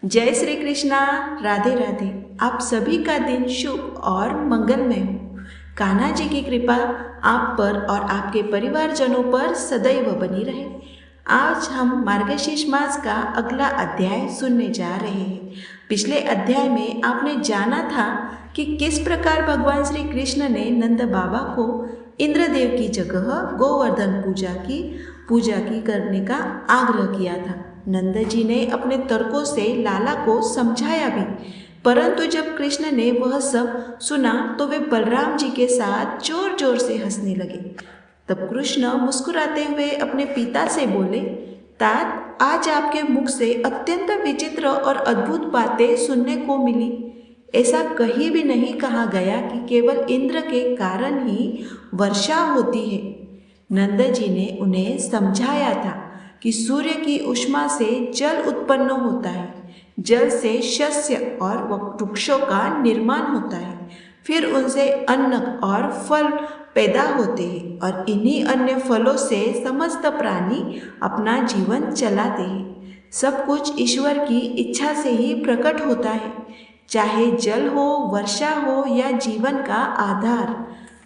जय श्री कृष्णा। राधे राधे। आप सभी का दिन शुभ और मंगलमय हो। कान्हा जी की कृपा आप पर और आपके परिवारजनों पर सदैव बनी रहे। आज हम मार्गशीर्ष मास का अगला अध्याय सुनने जा रहे हैं। पिछले अध्याय में आपने जाना था कि किस प्रकार भगवान श्री कृष्ण ने नंद बाबा को इंद्रदेव की जगह गोवर्धन पूजा की करने का आग्रह किया था। नंद जी ने अपने तर्कों से लाला को समझाया भी, परंतु जब कृष्ण ने वह सब सुना तो वे बलराम जी के साथ जोर जोर से हंसने लगे। तब कृष्ण मुस्कुराते हुए अपने पिता से बोले, तात, आज आपके मुख से अत्यंत विचित्र और अद्भुत बातें सुनने को मिली। ऐसा कहीं भी नहीं कहा गया कि केवल इंद्र के कारण ही वर्षा होती है। नंद जी ने उन्हें समझाया था कि सूर्य की ऊष्मा से जल उत्पन्न होता है, जल से शस्य और वृक्षों का निर्माण होता है, फिर उनसे अन्न और फल पैदा होते हैं और इन्हीं अन्य फलों से समस्त प्राणी अपना जीवन चलाते हैं। सब कुछ ईश्वर की इच्छा से ही प्रकट होता है, चाहे जल हो, वर्षा हो या जीवन का आधार।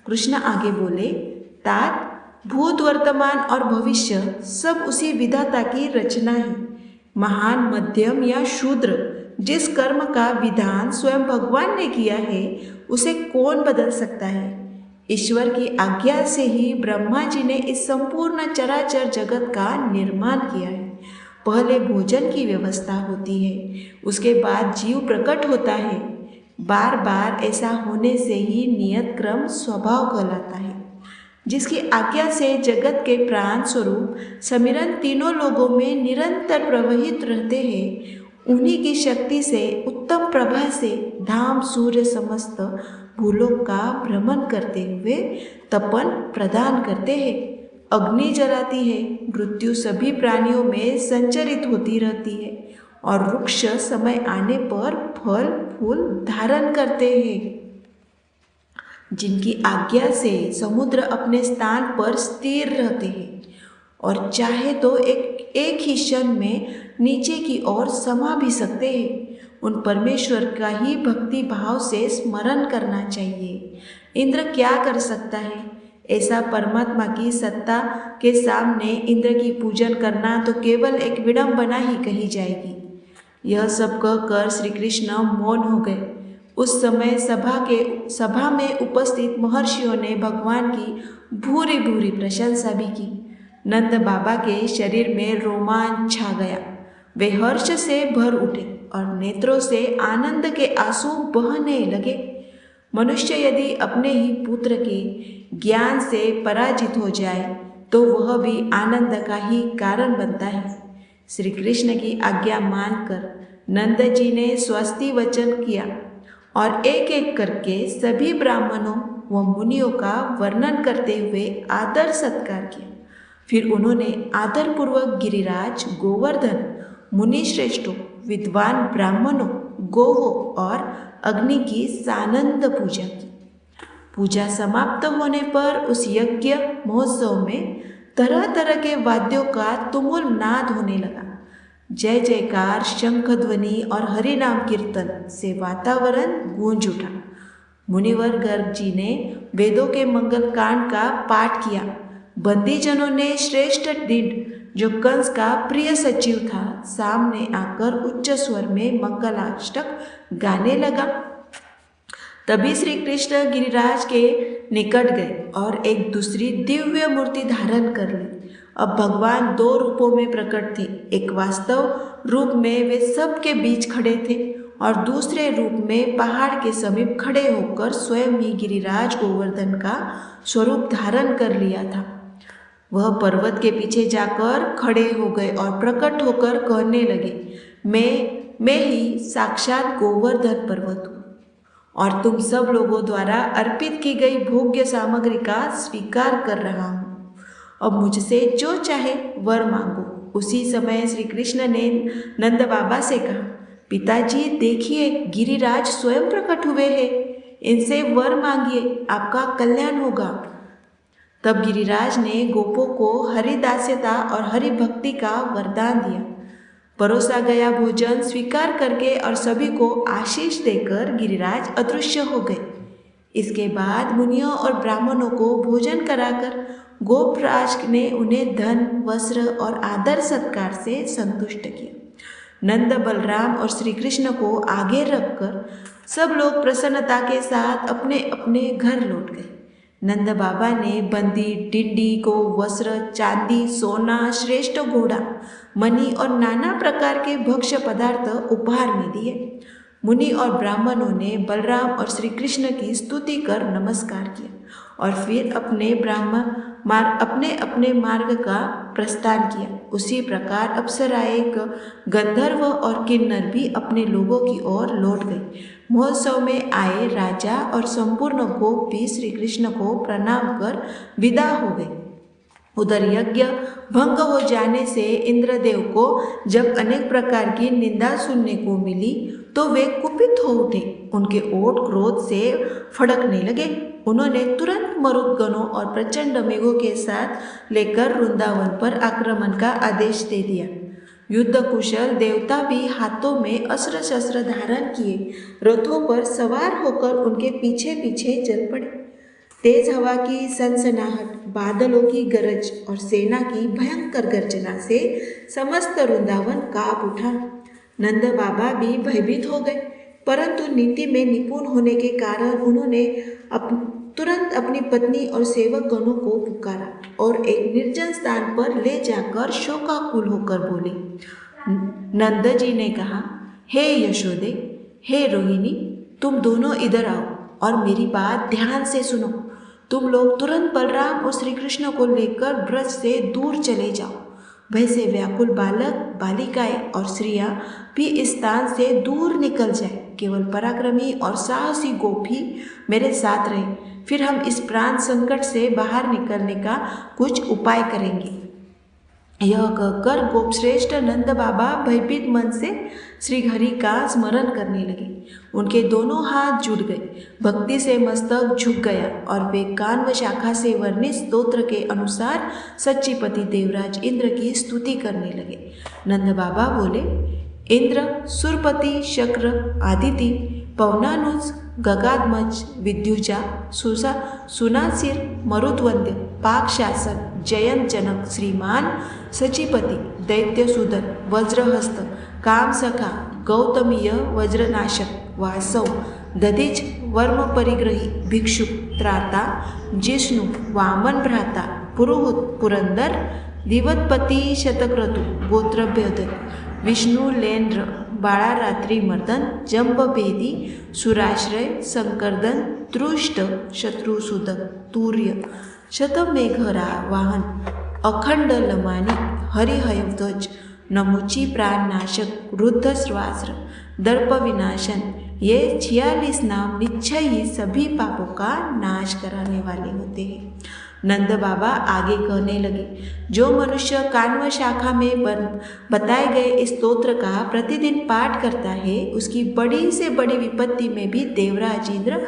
कृष्ण आगे बोले, तात, भूत, वर्तमान और भविष्य सब उसी विधाता की रचना है। महान, मध्यम या शूद्र, जिस कर्म का विधान स्वयं भगवान ने किया है उसे कौन बदल सकता है। ईश्वर की आज्ञा से ही ब्रह्मा जी ने इस संपूर्ण चराचर जगत का निर्माण किया है। पहले भोजन की व्यवस्था होती है, उसके बाद जीव प्रकट होता है। बार बार ऐसा होने से ही नियत क्रम स्वभाव कहलाता है, जिसकी आज्ञा से जगत के प्राण स्वरूप समिरन तीनों लोगों में निरंतर प्रवहित रहते हैं। उन्हीं की शक्ति से उत्तम प्रभा से धाम सूर्य समस्त भूलोक का भ्रमण करते हुए तपन प्रदान करते हैं। अग्नि जलाती है, मृत्यु सभी प्राणियों में संचरित होती रहती है और वृक्ष समय आने पर फल फूल धारण करते हैं। जिनकी आज्ञा से समुद्र अपने स्थान पर स्थिर रहते हैं और चाहे तो एक ही क्षण में नीचे की ओर समा भी सकते हैं। उन परमेश्वर का ही भक्ति भाव से स्मरण करना चाहिए। इंद्र क्या कर सकता है? ऐसा परमात्मा की सत्ता के सामने इंद्र की पूजन करना तो केवल एक विडंबना ही कही जाएगी। यह सब कहकर श्री कृष्ण मौन हो गए। उस समय सभा में उपस्थित महर्षियों ने भगवान की भूरी भूरी प्रशंसा भी की। नंद बाबा के शरीर में रोमांच छा गया। वे हर्ष से भर उठे और नेत्रों से आनंद के आंसू बहने लगे। मनुष्य यदि अपने ही पुत्र के ज्ञान से पराजित हो जाए तो वह भी आनंद का ही कारण बनता है। श्री कृष्ण की आज्ञा मानकर नंद जी ने स्वस्ति वचन किया और एक एक करके सभी ब्राह्मणों व मुनियों का वर्णन करते हुए आदर सत्कार किया। फिर उन्होंने आदरपूर्वक गिरिराज, गोवर्धन, मुनि श्रेष्ठों, विद्वान ब्राह्मणों, गोवों और अग्नि की सानंद पूजा की। पूजा समाप्त होने पर उस यज्ञ महोत्सव में तरह तरह के वाद्यों का तुमुल नाद होने लगा। जय जयकार, शंख ध्वनि और हरि नाम कीर्तन से वातावरण गूंज उठा। मुनिवर गर्ग जी ने वेदों के मंगल कांड का पाठ किया। बंदीजनों ने श्रेष्ठ डिड, जो कंस का प्रिय सचिव था, सामने आकर उच्च स्वर में मंगलाष्टक गाने लगा। तभी श्री कृष्ण गिरिराज के निकट गए और एक दूसरी दिव्य मूर्ति धारण कर ली। अब भगवान दो रूपों में प्रकट थे। एक वास्तव रूप में वे सबके बीच खड़े थे और दूसरे रूप में पहाड़ के समीप खड़े होकर स्वयं ही गिरिराज गोवर्धन का स्वरूप धारण कर लिया था। वह पर्वत के पीछे जाकर खड़े हो गए और प्रकट होकर कहने लगे, मैं ही साक्षात गोवर्धन पर्वत हूँ और तुम सब लोगों द्वारा अर्पित की गई भोग्य सामग्री का स्वीकार कर रहा हूँ। अब मुझसे जो चाहे वर मांगो। उसी समय श्री कृष्ण ने नंद बाबा से कहा, पिताजी देखिए, गिरिराज स्वयं प्रकट हुए हैं, इनसे वर मांगिए, आपका कल्याण होगा। तब गिरिराज ने गोपों को हरिदास्यता और हरि भक्ति का वरदान दिया। परोसा गया भोजन स्वीकार करके और सभी को आशीष देकर गिरिराज अदृश्य हो गए। इसके बाद मुनियों और ब्राह्मणों को भोजन कराकर गोपराज ने उन्हें धन, वस्त्र और आदर सत्कार से संतुष्ट किया। नंद, बलराम और श्री कृष्ण को आगे रखकर सब लोग प्रसन्नता के साथ अपने अपने घर लौट गए। नंद बाबा ने बंदी टिड्डी को वस्त्र, चांदी, सोना, श्रेष्ठ घोड़ा, मणि और नाना प्रकार के भक्ष्य पदार्थ उपहार में दिए। मुनि और ब्राह्मणों ने बलराम और श्री कृष्ण की स्तुति कर नमस्कार किया और फिर अपने अपने मार्ग का प्रस्थान किया। उसी प्रकार अप्सराएं, गंधर्व और किन्नर भी अपने लोगों की ओर लौट गए। महोत्सव में आए राजा और संपूर्ण गोप भी श्री कृष्ण को प्रणाम कर विदा हो गए। उधर यज्ञ भंग हो जाने से इंद्रदेव को जब अनेक प्रकार की निंदा सुनने को मिली तो वे कुपित हो उठे। उनके ओठ क्रोध से फड़कने लगे। उन्होंने तुरंत मरुदगणों और प्रचंड मेघों के साथ लेकर वृंदावन पर आक्रमण का आदेश दे दिया। युद्ध कुशल देवता भी हाथों में अस्त्र शस्त्र धारण किए रथों पर सवार होकर उनके पीछे पीछे चल पड़े। तेज हवा की सनसनाहट, बादलों की गरज और सेना की भयंकर गर्जना से समस्त वृंदावन कांप उठा। नंद बाबा भी भयभीत हो गए, परंतु नीति में निपुण होने के कारण उन्होंने तुरंत अपनी पत्नी और सेवक गणों को पुकारा और एक निर्जन स्थान पर ले जाकर शोकाकुल होकर बोले। नंद जी ने कहा, हे यशोदे, हे रोहिणी, तुम दोनों इधर आओ और मेरी बात ध्यान से सुनो। तुम लोग तुरंत बलराम और श्री कृष्ण को लेकर ब्रज से दूर चले जाओ। भय से व्याकुल बालक, बालिकाएं और स्त्रियां भी इस स्थान से दूर निकल जाए। केवल पराक्रमी और साहसी गोप ही मेरे साथ रहे। फिर हम इस प्राण संकट से बाहर निकलने का कुछ उपाय करेंगे। यह कहकर गोपश्रेष्ठ नंद बाबा भयभीत मन से श्री हरि का स्मरण करने लगे। उनके दोनों हाथ जुड़ गए, भक्ति से मस्तक झुक गया और वे कान्व शाखा से वर्णित स्तोत्र के अनुसार सच्चिपति देवराज इंद्र की स्तुति करने लगे। नंद बाबा बोले, इंद्र, सुरपति, शक्र, आदिति, पवनानुज, गगाधमज, विद्युजा, सुनासिर, मरुद्वंद्य, पाकशासन, जयंत जनक, श्रीमान सचिपति, दैत्यसुदन, वज्रहस्त, कामसखा, गौतमीय, वज्रनाशक, वासव, दधिच, वर्म परिग्रही, भिक्षु, त्राता, जिष्णु, वामन भ्राता, पुरोहित, पुरंदर, दिवतपति, शतक्रतु, गोत्रभ्यदन, विष्णु लेन्द्र, बाड़ा रात्रि मर्दन, जम्बभेदी, सुराश्रय, संकर्दन, तृष्ट, शत्रुसूदक, तूर्य, शतमेघरा वाहन, अखंड लमानी, हरिहयध्वज, नमुची प्राणनाशक, रुद्ध श्वास्र, दर्प विनाशन, ये 46 नाम निश्चय ही सभी पापों का नाश कराने वाले होते हैं। नंद बाबा आगे कहने लगे, जो मनुष्य कान्व शाखा में बताए गए इस स्तोत्र का प्रतिदिन पाठ करता है, उसकी बड़ी से बड़ी विपत्ति में भी देवराज इंद्र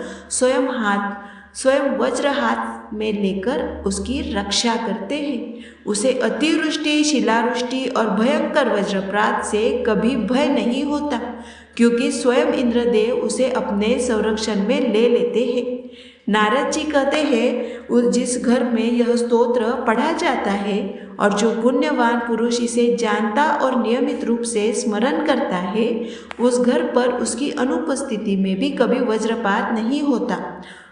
स्वयं वज्र हाथ में लेकर उसकी रक्षा करते हैं। उसे अतिवृष्टि, शिलावृष्टि और भयंकर वज्रपात से कभी भय नहीं होता, क्योंकि स्वयं इंद्रदेव उसे अपने संरक्षण में ले लेते हैं। नारद जी कहते हैं, जिस घर में यह स्तोत्र पढ़ा जाता है और जो पुण्यवान पुरुष इसे जानता और नियमित रूप से स्मरण करता है, उस घर पर उसकी अनुपस्थिति में भी कभी वज्रपात नहीं होता,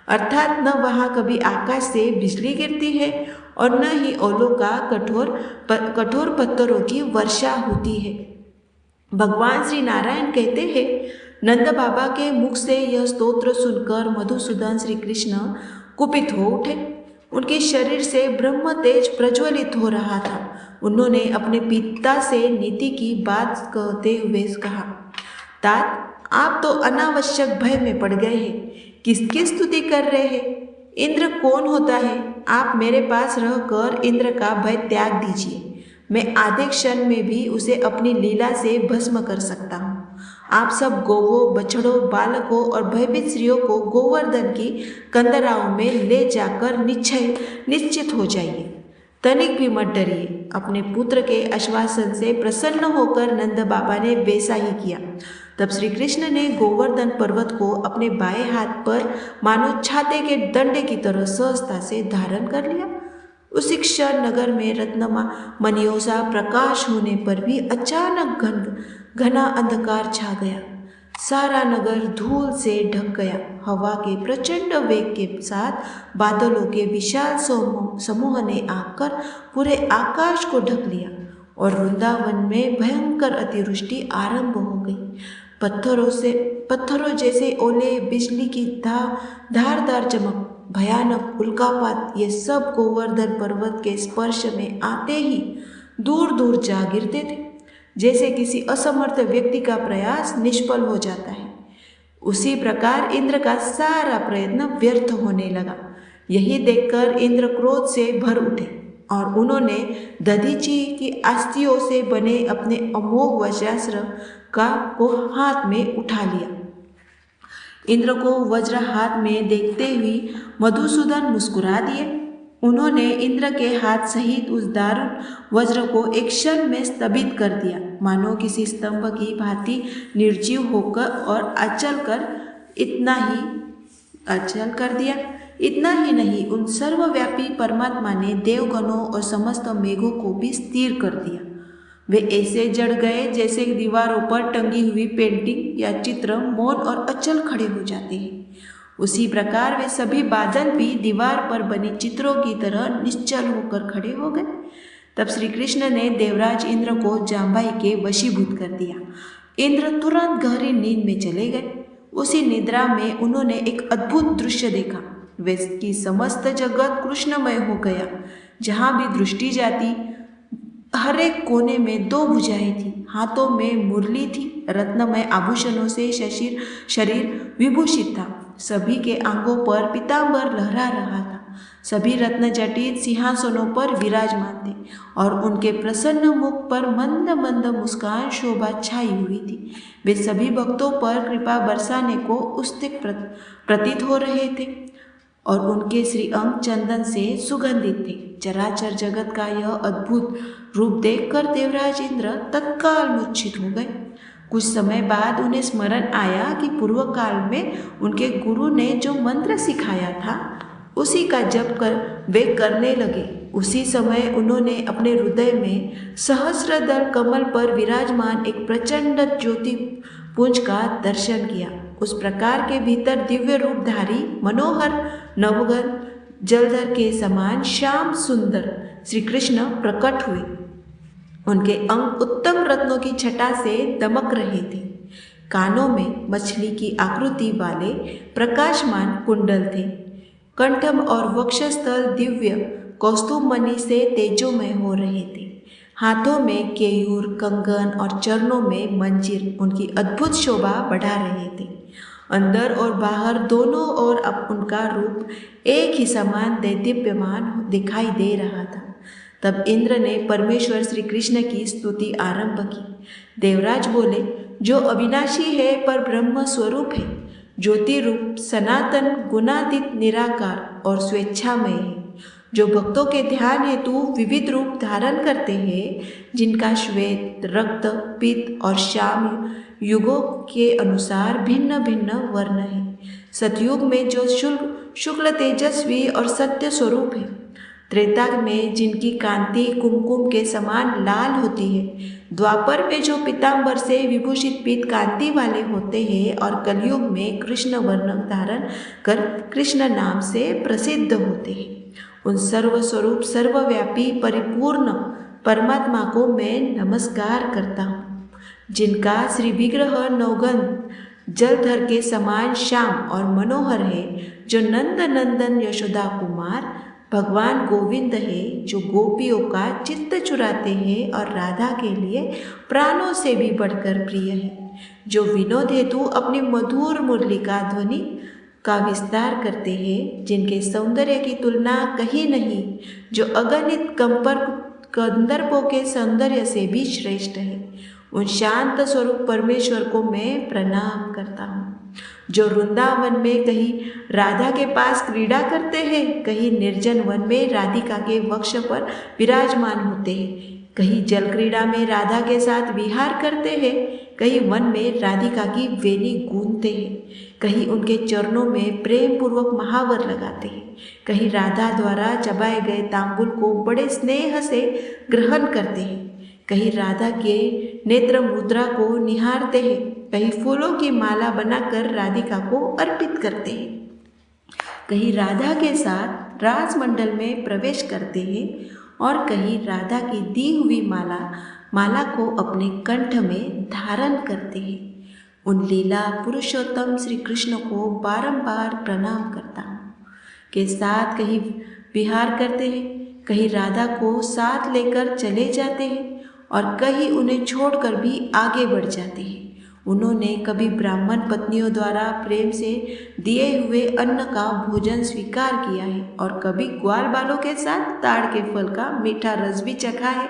अर्थात न वहाँ कभी आकाश से बिजली गिरती है और न ही ओलों का कठोर पत्थरों की वर्षा होती है। भगवान श्री नारायण कहते हैं, नंद बाबा के मुख से यह स्तोत्र सुनकर मधुसूदन श्री कृष्ण कुपित हो उठे। उनके शरीर से ब्रह्म तेज प्रज्वलित हो रहा था। उन्होंने अपने पिता से नीति की बात कहते हुए कहा, तात, आप तो अनावश्यक भय में पड़ गए हैं। किसकी स्तुति कर रहे हैं? इंद्र कौन होता है? आप मेरे पास रहकर इंद्र का भय त्याग दीजिए। मैं आधे क्षण में भी उसे अपनी लीला से भस्म कर सकता हूँ। आप सब गौवों, बछड़ों, बालकों और भयभीत स्त्रियों को गोवर्धन की कंदराओं में ले जाकर निश्चित हो जाइए। तनिक भी मत डरिए। अपने पुत्र के आश्वासन से प्रसन्न होकर नंद बाबा ने वैसा ही किया। तब श्री कृष्ण ने गोवर्धन पर्वत को अपने बाएं हाथ पर मानो छाते के डंडे की तरह सहजता से धारण कर लिया। उसी क्षण नगर में रत्नमा मणियों सा प्रकाश होने पर भी अचानक घना अंधकार छा गया। सारा नगर धूल से ढक गया। हवा के प्रचंड वेग के साथ बादलों के विशाल समूह ने आकर पूरे आकाश को ढक लिया और वृंदावन में भयंकर अतिवृष्टि आरंभ हो गई। पत्थरों जैसे ओले, बिजली की धारदार चमक, भयानक उल्कापात, ये सब गोवर्धन पर्वत के स्पर्श में आते ही दूर दूर जा गिरते थे, जैसे किसी असमर्थ व्यक्ति का प्रयास निष्फल हो जाता है। उसी प्रकार इंद्र का सारा प्रयत्न व्यर्थ होने लगा। यही देखकर इंद्र क्रोध से भर उठे और उन्होंने दधीची की अस्थियों से बने अपने अमोघ वज्रास्त्र को हाथ में उठा लिया। इंद्र को वज्र हाथ में देखते हुए मधुसूदन मुस्कुरा दिए। उन्होंने इंद्र के हाथ सहित उस दारुण वज्र को एक क्षण में स्तंभित कर दिया, मानो किसी स्तंभ की भांति निर्जीव होकर और अचल कर दिया। इतना ही नहीं, उन सर्वव्यापी परमात्मा ने देवगणों और समस्त मेघों को भी स्थिर कर दिया। वे ऐसे जड़ गए जैसे दीवारों पर टंगी हुई पेंटिंग या चित्र मौन और अचल खड़े हो जाते हैं। उसी प्रकार वे सभी बादल भी दीवार पर बने चित्रों की तरह निश्चल होकर खड़े हो गए। तब श्री कृष्ण ने देवराज इंद्र को जांबाई के वशीभूत कर दिया। इंद्र तुरंत गहरी नींद में चले गए। उसी निद्रा में उन्होंने एक अद्भुत दृश्य देखा। वे की समस्त जगत कृष्णमय हो गया। जहाँ भी दृष्टि जाती, हर एक कोने में 2 भुजाएं थी, हाथों में मुरली थी, रत्नमय आभूषणों से शरीर विभूषित था। सभी के अंगों पर पीतांबर लहरा रहा था। सभी रत्नजटित सिंहासनों पर विराजमान थे और उनके प्रसन्न मुख पर मंद मंद मुस्कान शोभा छाई हुई थी। वे सभी भक्तों पर कृपा बरसाने को उत्सुक प्रतीत हो रहे थे और उनके श्रीअंग चंदन से सुगंधित थे। चराचर जगत का यह अद्भुत रूप देखकर देवराज इंद्र तत्काल मूर्छित हो गए। कुछ समय बाद उन्हें स्मरण आया कि पूर्व काल में उनके गुरु ने जो मंत्र सिखाया था उसी का जप वे करने लगे। उसी समय उन्होंने अपने हृदय में सहस्रदल कमल पर विराजमान एक प्रचंड ज्योति पुंज का दर्शन किया। उस प्रकार के भीतर दिव्य रूपधारी मनोहर नवघन जलधर के समान श्याम सुंदर श्री कृष्ण प्रकट हुए। उनके अंग उत्तम रत्नों की छटा से दमक रहे थे। कानों में मछली की आकृति वाले प्रकाशमान कुंडल थे। कंठम और वक्षस्थल दिव्य कौस्तुभ मणि से तेजोमय हो रहे थे। हाथों में केयूर, कंगन और चरणों में मंजीर उनकी अद्भुत शोभा बढ़ा रहे थे। अंदर और बाहर दोनों ओर अब उनका रूप एक ही समान दैदीप्यमान दिखाई दे रहा था। तब इंद्र ने परमेश्वर श्री कृष्ण की स्तुति आरंभ की। देवराज बोले, जो अविनाशी है पर ब्रह्म स्वरूप है, ज्योति रूप, सनातन, गुणातीत, निराकार और स्वेच्छामय है, जो भक्तों के ध्यान हेतु विविध रूप धारण करते हैं, जिनका श्वेत, रक्त, पीत और श्याम युगों के अनुसार भिन्न भिन्न वर्ण है। सतयुग में जो शुक्ल तेजस्वी और सत्य स्वरूप है, त्रेता में जिनकी कांति कुमकुम के समान लाल होती है, द्वापर में जो पीतांबर से विभूषित पीत कांति वाले होते हैं और कलयुग में कृष्ण वर्ण धारण कर कृष्ण नाम से प्रसिद्ध होते हैं, उन सर्वस्वरूप सर्वव्यापी परिपूर्ण परमात्मा को मैं नमस्कार करता हूँ, जिनका श्री विग्रह नवगन जलधर के समान श्याम और मनोहर है, जो नंद नंदन यशोदा कुमार भगवान गोविंद है, जो गोपियों का चित्त चुराते हैं और राधा के लिए प्राणों से भी बढ़कर प्रिय है, जो विनोद हेतु अपनी मधुर मुरली का ध्वनि का विस्तार करते हैं, जिनके सौंदर्य की तुलना कहीं नहीं, जो अगणित कंदर्पों के सौंदर्य से भी श्रेष्ठ है, उन शांत स्वरूप परमेश्वर को मैं प्रणाम करता हूँ, जो वृंदावन में कहीं राधा के पास क्रीड़ा करते हैं, कहीं निर्जन वन में राधिका के वक्ष पर विराजमान होते हैं, कहीं जल क्रीड़ा में राधा के साथ विहार करते हैं, कहीं वन में राधिका की वेणी गूंथते हैं, कहीं उनके चरणों में प्रेम पूर्वक महावर लगाते हैं, कहीं राधा द्वारा चबाए गए तांबुल को बड़े स्नेह से ग्रहण करते हैं, कहीं राधा के नेत्र मुद्रा को निहारते हैं, कहीं फूलों की माला बनाकर राधिका को अर्पित करते हैं, कहीं राधा के साथ राजमंडल में प्रवेश करते हैं और कहीं राधा की दी हुई माला को अपने कंठ में धारण करते हैं। उन लीला पुरुषोत्तम श्री कृष्ण को बारंबार प्रणाम करता हूँ के साथ कहीं विहार करते हैं, कहीं राधा को साथ लेकर चले जाते हैं और कहीं उन्हें छोड़कर भी आगे बढ़ जाते हैं। उन्होंने कभी ब्राह्मण पत्नियों द्वारा प्रेम से दिए हुए अन्न का भोजन स्वीकार किया है और कभी ग्वाल बालों के साथ ताड़ के फल का मीठा रस भी चखा है।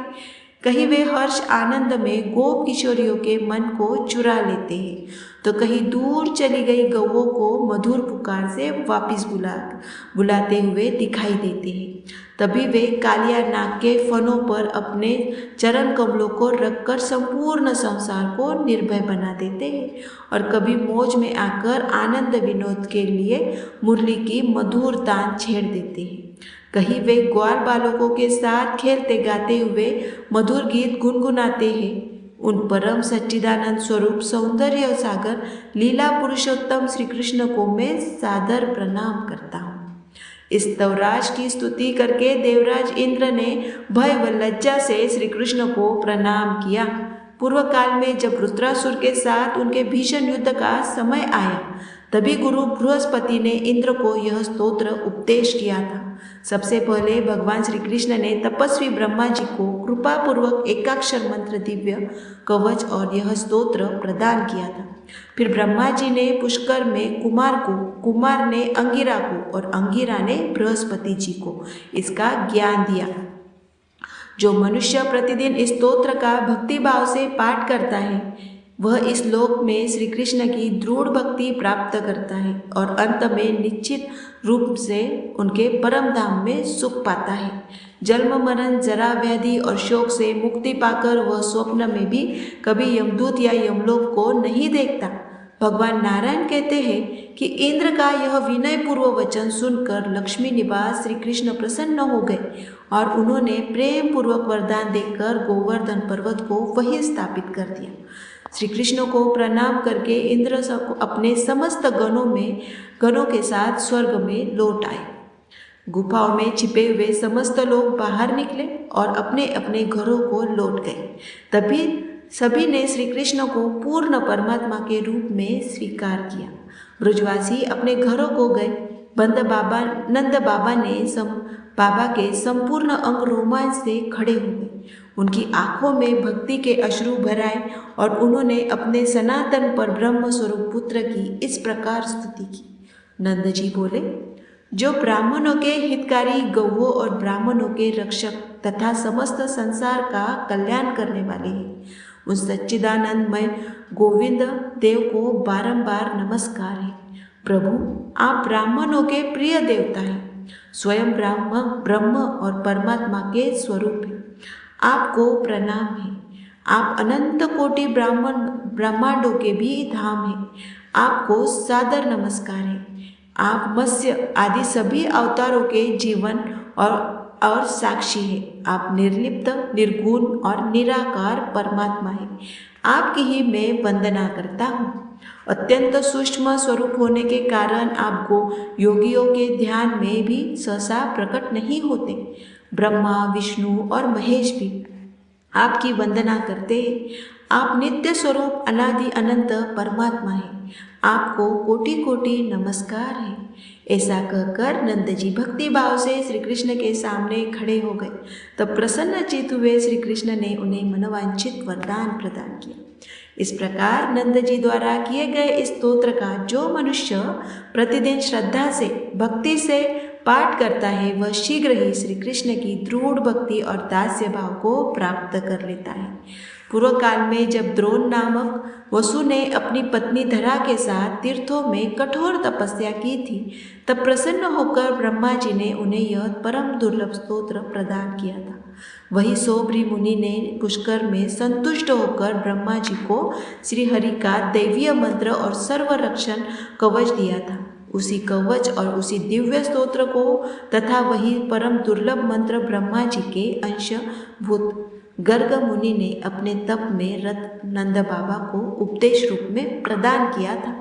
कहीं वे हर्ष आनंद में गोप किशोरियों के मन को चुरा लेते हैं, तो कहीं दूर चली गई गौओं को मधुर पुकार से वापिस बुलाते हुए दिखाई देते हैं। तभी वे कालिया नाग के फनों पर अपने चरण कमलों को रखकर संपूर्ण संसार को निर्भय बना देते हैं और कभी मौज में आकर आनंद विनोद के लिए मुरली की मधुर तान छेड़ देते हैं। कहीं वे ग्वाल बालकों के साथ खेलते गाते हुए मधुर गीत गुनगुनाते हैं। उन परम सच्चिदानंद स्वरूप सौंदर्य सागर लीला पुरुषोत्तम श्री कृष्ण को मैं सादर प्रणाम करता हूँ। इस तवराज की स्तुति करके देवराज इंद्र ने भय व लज्जा से श्री कृष्ण को प्रणाम किया। पूर्व काल में जब रुद्रासुर के साथ उनके भीषण युद्ध का समय आया, तभी गुरु बृहस्पति ने इंद्र को यह स्तोत्र उपदेश किया था। सबसे पहले भगवान श्री कृष्ण ने तपस्वी ब्रह्मा जी को कृपा पूर्वक एकाक्षर मंत्र, दिव्य कवच और यह स्तोत्र प्रदान किया था। फिर ब्रह्मा जी ने पुष्कर में कुमार ने अंगिरा को और अंगिरा ने बृहस्पति जी को इसका ज्ञान दिया। जो मनुष्य प्रतिदिन इस स्तोत्र का भक्ति भाव से पाठ करता है, वह इस लोक में श्री कृष्ण की दृढ़ भक्ति प्राप्त करता है और अंत में निश्चित रूप से उनके परम धाम में सुख पाता है। जन्म मरण जरा व्याधि और शोक से मुक्ति पाकर वह स्वप्न में भी कभी यमदूत या यमलोक को नहीं देखता। भगवान नारायण कहते हैं कि इंद्र का यह विनय पूर्व वचन सुनकर लक्ष्मी निवास श्री कृष्ण प्रसन्न हो गए और उन्होंने प्रेम पूर्वक वरदान देकर गोवर्धन पर्वत को वहीं स्थापित कर दिया। श्री कृष्ण को प्रणाम करके इंद्र अपने समस्त गणों के साथ स्वर्ग में लौट आए। गुफाओं में छिपे हुए समस्त लोग बाहर निकले और अपने अपने घरों को लौट गए। तभी सभी ने श्री कृष्ण को पूर्ण परमात्मा के रूप में स्वीकार किया। ब्रजवासी अपने घरों को गए। नंद बाबा ने बाबा के संपूर्ण अंग रोमांच से खड़े हो गए। उनकी आंखों में भक्ति के अश्रु भर आए और उन्होंने अपने सनातन पर ब्रह्म स्वरूप पुत्र की इस प्रकार स्तुति की। नंद जी बोले, जो ब्राह्मणों के हितकारी, गौओं और ब्राह्मणों के रक्षक तथा समस्त संसार का कल्याण करने वाले हैं, उस सच्चिदानंदमय गोविंद देव को बारंबार नमस्कार है। प्रभु, आप ब्राह्मणों के प्रिय देवता हैं, स्वयं ब्रह्म और परमात्मा के स्वरूप हैं। आपको प्रणाम है। आप अनंत कोटि ब्रह्मांडों के भी धाम हैं। आपको सादर नमस्कार है। आप मत्स्य आदि सभी अवतारों के जीवन और साक्षी है। आप निर्लिप्त, निर्गुण और निराकार परमात्मा है। आपकी ही मैं वंदना करता हूँ। अत्यंत सूक्ष्म स्वरूप होने के कारण आपको योगियों के ध्यान में भी सहसा प्रकट नहीं होते। ब्रह्मा, विष्णु और महेश भी आपकी वंदना करते हैं। आप नित्य स्वरूप अनादि अनंत परमात्मा है। आपको कोटि कोटि नमस्कार है। ऐसा कहकर नंद जी भक्ति भाव से श्री कृष्ण के सामने खड़े हो गए। तब प्रसन्न चित्त हुए श्री कृष्ण ने उन्हें मनवांछित वरदान प्रदान किया। इस प्रकार नंद जी द्वारा किए गए इस स्तोत्र का जो मनुष्य प्रतिदिन श्रद्धा से, भक्ति से पाठ करता है वह शीघ्र ही श्री कृष्ण की दृढ़ भक्ति और दास्य भाव को प्राप्त कर लेता है। पूर्व काल में जब द्रोण नामक वसु ने अपनी पत्नी धरा के साथ तीर्थों में कठोर तपस्या की थी, तब प्रसन्न होकर ब्रह्मा जी ने उन्हें यह परम दुर्लभ स्तोत्र प्रदान किया था। वही सोबरी मुनि ने पुष्कर में संतुष्ट होकर ब्रह्मा जी को श्री हरि का दैवीय मंत्र और सर्वरक्षण कवच दिया था। उसी कवच और उसी दिव्य स्तोत्र को तथा वही परम दुर्लभ मंत्र ब्रह्मा जी के अंशभूत गर्ग मुनि ने अपने तप में रत नंद बाबा को उपदेश रूप में प्रदान किया था।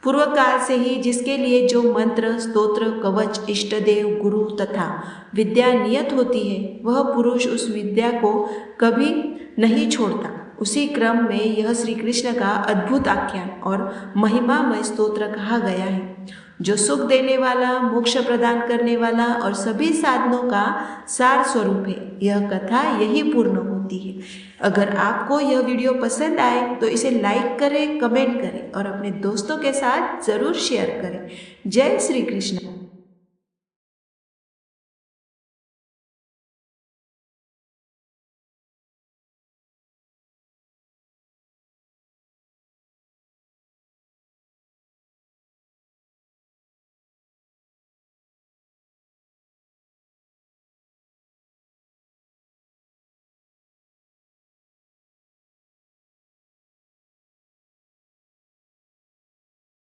पूर्व काल से ही जिसके लिए जो मंत्र, स्तोत्र, कवच, इष्टदेव, गुरु तथा विद्या नियत होती है, वह पुरुष उस विद्या को कभी नहीं छोड़ता। उसी क्रम में यह श्री कृष्ण का अद्भुत आख्यान और महिमामय स्तोत्र कहा गया है, जो सुख देने वाला, मोक्ष प्रदान करने वाला और सभी साधनों का सार स्वरूप है। यह कथा यही पूर्ण होती है। अगर आपको यह वीडियो पसंद आए तो इसे लाइक करें, कमेंट करें और अपने दोस्तों के साथ ज़रूर शेयर करें। जय श्री कृष्ण।